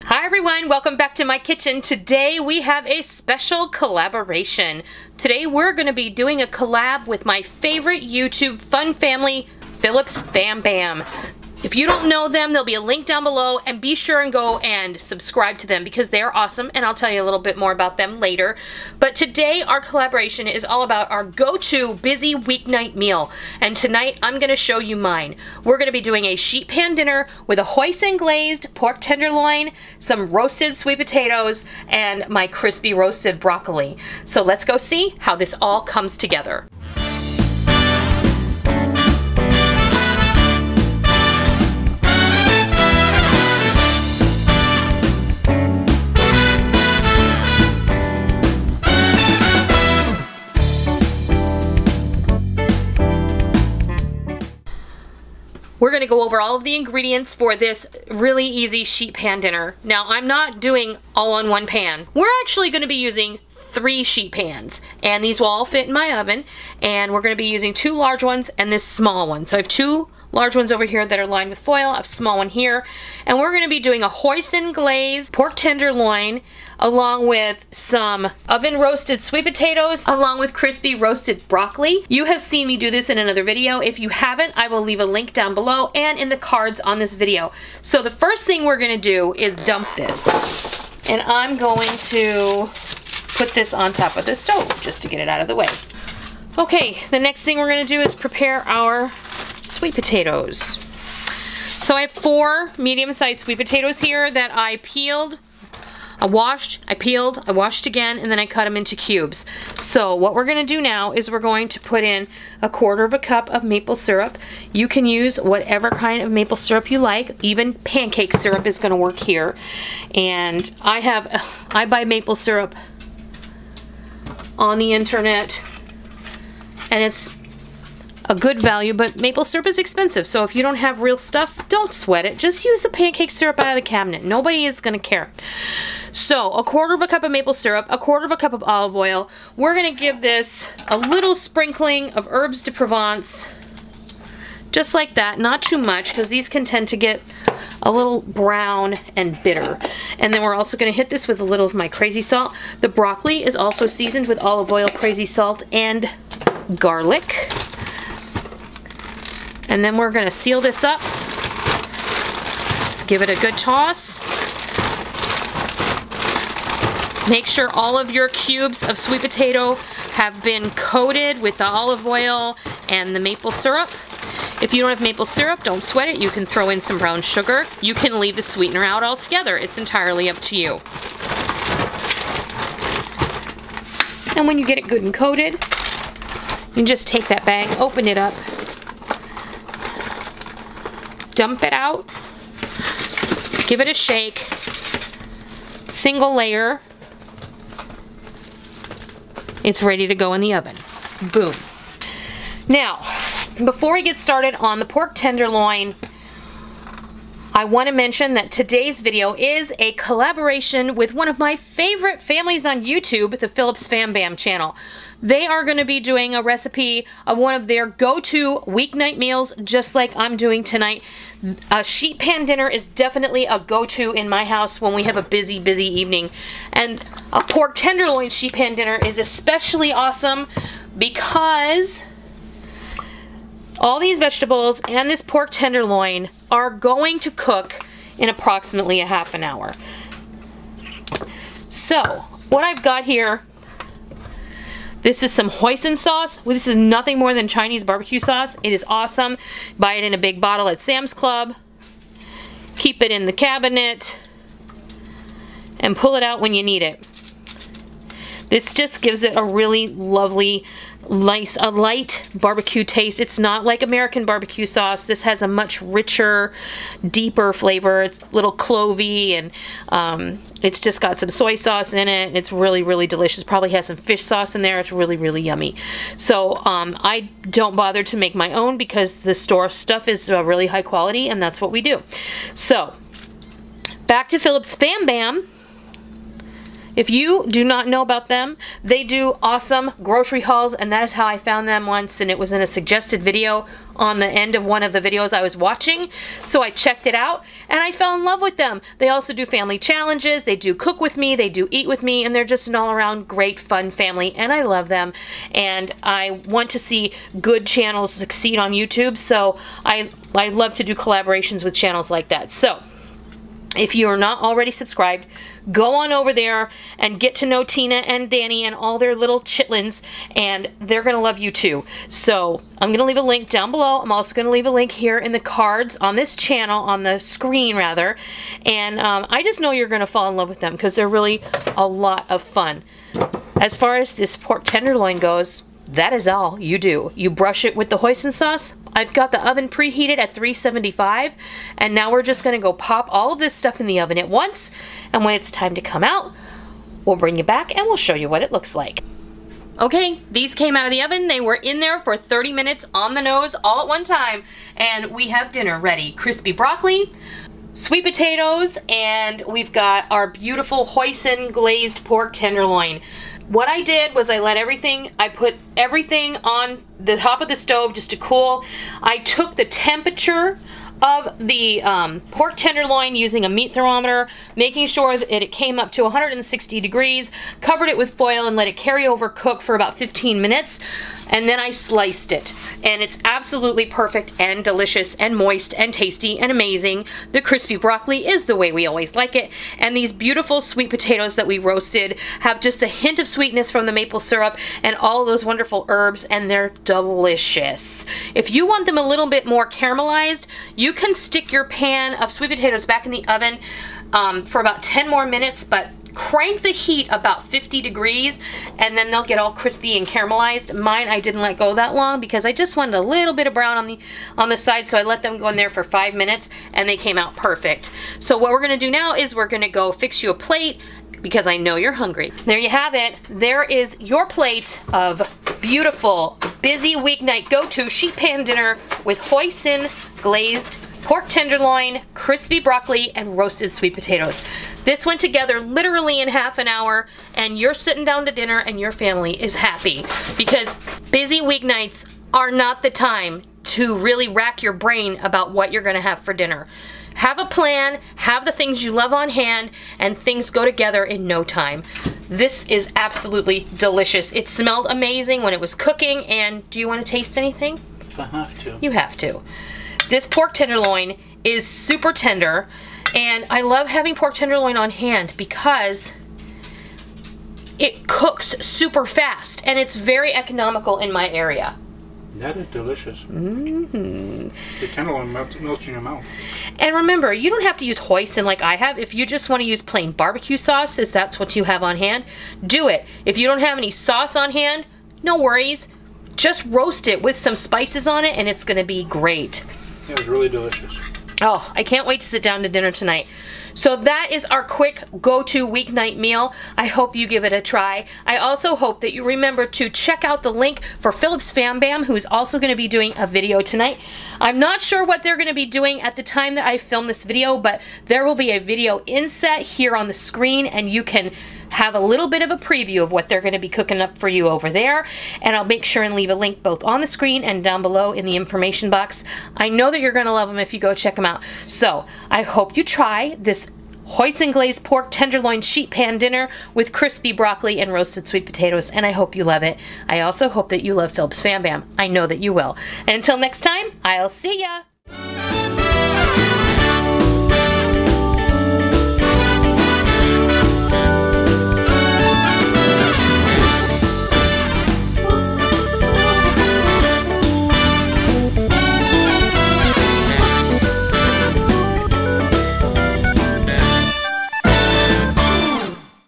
Hi everyone, welcome back to my kitchen. Today we have a special collaboration. Today we're going to be doing a collab with my favorite YouTube fun family, Phillips FamBam. If you don't know them, there'll be a link down below, and be sure and go and subscribe to them because they are awesome, and I'll tell you a little bit more about them later. But today our collaboration is all about our go-to busy weeknight meal, and tonight I'm going to show you mine. We're going to be doing a sheet pan dinner with a Hoisin Glazed pork tenderloin, some roasted sweet potatoes, and my crispy roasted broccoli. So let's go see how this all comes together. We're going to go over all of the ingredients for this really easy sheet pan dinner. Now, I'm not doing all on one pan. We're actually going to be using 3 sheet pans, and these will all fit in my oven, and we're going to be using 2 large ones and this small one. So I have 2 large ones over here that are lined with foil, I have a small one here, and we're going to be doing a Hoisin Glazed pork tenderloin along with some oven roasted sweet potatoes along with crispy roasted broccoli. You have seen me do this in another video. If you haven't, I will leave a link down below and in the cards on this video. So the first thing we're going to do is dump this, and I'm going to put this on top of the stove just to get it out of the way. Okay, the next thing we're going to do is prepare our sweet potatoes. So I have 4 medium-sized sweet potatoes here that I peeled, I washed, I peeled, I washed again, and then I cut them into cubes. So what we're going to do now is we're going to put in 1/4 cup of maple syrup. You can use whatever kind of maple syrup you like. Even pancake syrup is going to work here. And I buy maple syrup on the internet, and it's a good value, but maple syrup is expensive, so if you don't have real stuff, don't sweat it. Just use the pancake syrup out of the cabinet. Nobody is going to care. So 1/4 cup of maple syrup, 1/4 cup of olive oil. We're going to give this a little sprinkling of herbes de Provence, just like that. Not too much, because these can tend to get a little brown and bitter. And then we're also going to hit this with a little of my crazy salt. The broccoli is also seasoned with olive oil, crazy salt, and garlic. And then we're going to seal this up, give it a good toss. Make sure all of your cubes of sweet potato have been coated with the olive oil and the maple syrup. If you don't have maple syrup, don't sweat it. You can throw in some brown sugar. You can leave the sweetener out altogether. It's entirely up to you. And when you get it good and coated, you can just take that bag, open it up, dump it out, give it a shake, single layer. It's ready to go in the oven. Boom. Now, before we get started on the pork tenderloin, I want to mention that today's video is a collaboration with one of my favorite families on YouTube, the Phillips FamBam channel. They are going to be doing a recipe of one of their go-to weeknight meals, just like I'm doing tonight. A sheet pan dinner is definitely a go-to in my house when we have a busy, busy evening. And a pork tenderloin sheet pan dinner is especially awesome because all these vegetables and this pork tenderloin are going to cook in approximately a half an hour. So, what I've got here, this is some hoisin sauce. This is nothing more than Chinese barbecue sauce. It is awesome. Buy it in a big bottle at Sam's Club. Keep it in the cabinet and pull it out when you need it. This just gives it a really lovely, nice, a light barbecue taste. It's not like American barbecue sauce. This has a much richer, deeper flavor. It's a little clovey, and it's just got some soy sauce in it. It's really, really delicious. Probably has some fish sauce in there. It's really, really yummy. So I don't bother to make my own because the store stuff is really high quality, and that's what we do. So back to Phillips FamBam. If you do not know about them, they do awesome grocery hauls, and that is how I found them once, and it was in a suggested video on the end of one of the videos I was watching. So I checked it out and I fell in love with them. They also do family challenges, they do cook with me, they do eat with me, and they're just an all-around great fun family, and I love them. And I want to see good channels succeed on YouTube, so I love to do collaborations with channels like that. So if you are not already subscribed, go on over there and get to know Tina and Danny and all their little chitlins, and they're going to love you too. So I'm going to leave a link down below. I'm also going to leave a link here in the cards on this channel, on the screen rather. And I just know you're going to fall in love with them because they're really a lot of fun. As far as this pork tenderloin goes, that is all you do. You brush it with the hoisin sauce. I've got the oven preheated at 375, and now we're just gonna go pop all of this stuff in the oven at once, and when it's time to come out, we'll bring you back and we'll show you what it looks like. Okay, these came out of the oven. They were in there for 30 minutes on the nose all at one time, and we have dinner ready. Crispy broccoli, sweet potatoes, and we've got our beautiful hoisin glazed pork tenderloin. What I did was I put everything on the top of the stove just to cool. I took the temperature of the pork tenderloin using a meat thermometer, making sure that it came up to 160 degrees, covered it with foil and let it carry over cook for about 15 minutes. And then I sliced it, and it's absolutely perfect and delicious and moist and tasty and amazing. The crispy broccoli is the way we always like it, and these beautiful sweet potatoes that we roasted have just a hint of sweetness from the maple syrup and all those wonderful herbs, and they're delicious. If you want them a little bit more caramelized, you can stick your pan of sweet potatoes back in the oven for about 10 more minutes, but crank the heat about 50 degrees and then they'll get all crispy and caramelized. Mine, I didn't let go that long because I just wanted a little bit of brown on the side, so I let them go in there for 5 minutes and they came out perfect. So what we're gonna do now is we're gonna go fix you a plate because I know you're hungry. There you have it. There is your plate of beautiful, busy weeknight go-to sheet pan dinner with hoisin glazed pork tenderloin, crispy broccoli, and roasted sweet potatoes. This went together literally in half an hour, and you're sitting down to dinner and your family is happy, because busy weeknights are not the time to really rack your brain about what you're gonna have for dinner. Have a plan, have the things you love on hand, and things go together in no time. This is absolutely delicious. It smelled amazing when it was cooking, and do you want to taste anything? If I have to. You have to. This pork tenderloin is super tender, and I love having pork tenderloin on hand because it cooks super fast, and it's very economical in my area. That is delicious. Mm-hmm. The tenderloin melts in your mouth. And remember, you don't have to use hoisin like I have. If you just want to use plain barbecue sauce, if that's what you have on hand, do it. If you don't have any sauce on hand, no worries. Just roast it with some spices on it and it's gonna be great. It was really delicious. Oh, I can't wait to sit down to dinner tonight. So that is our quick go-to weeknight meal. I hope you give it a try. I also hope that you remember to check out the link for Phillips FamBam, who's also going to be doing a video tonight. I'm not sure what they're going to be doing at the time that I film this video, but there will be a video inset here on the screen, and you can have a little bit of a preview of what they're going to be cooking up for you over there. And I'll make sure and leave a link both on the screen and down below in the information box. I know that you're going to love them if you go check them out. So I hope you try this hoisin glazed pork tenderloin sheet pan dinner with crispy broccoli and roasted sweet potatoes, and I hope you love it. I also hope that you love Phillips FamBam. I know that you will. And until next time, I'll see ya!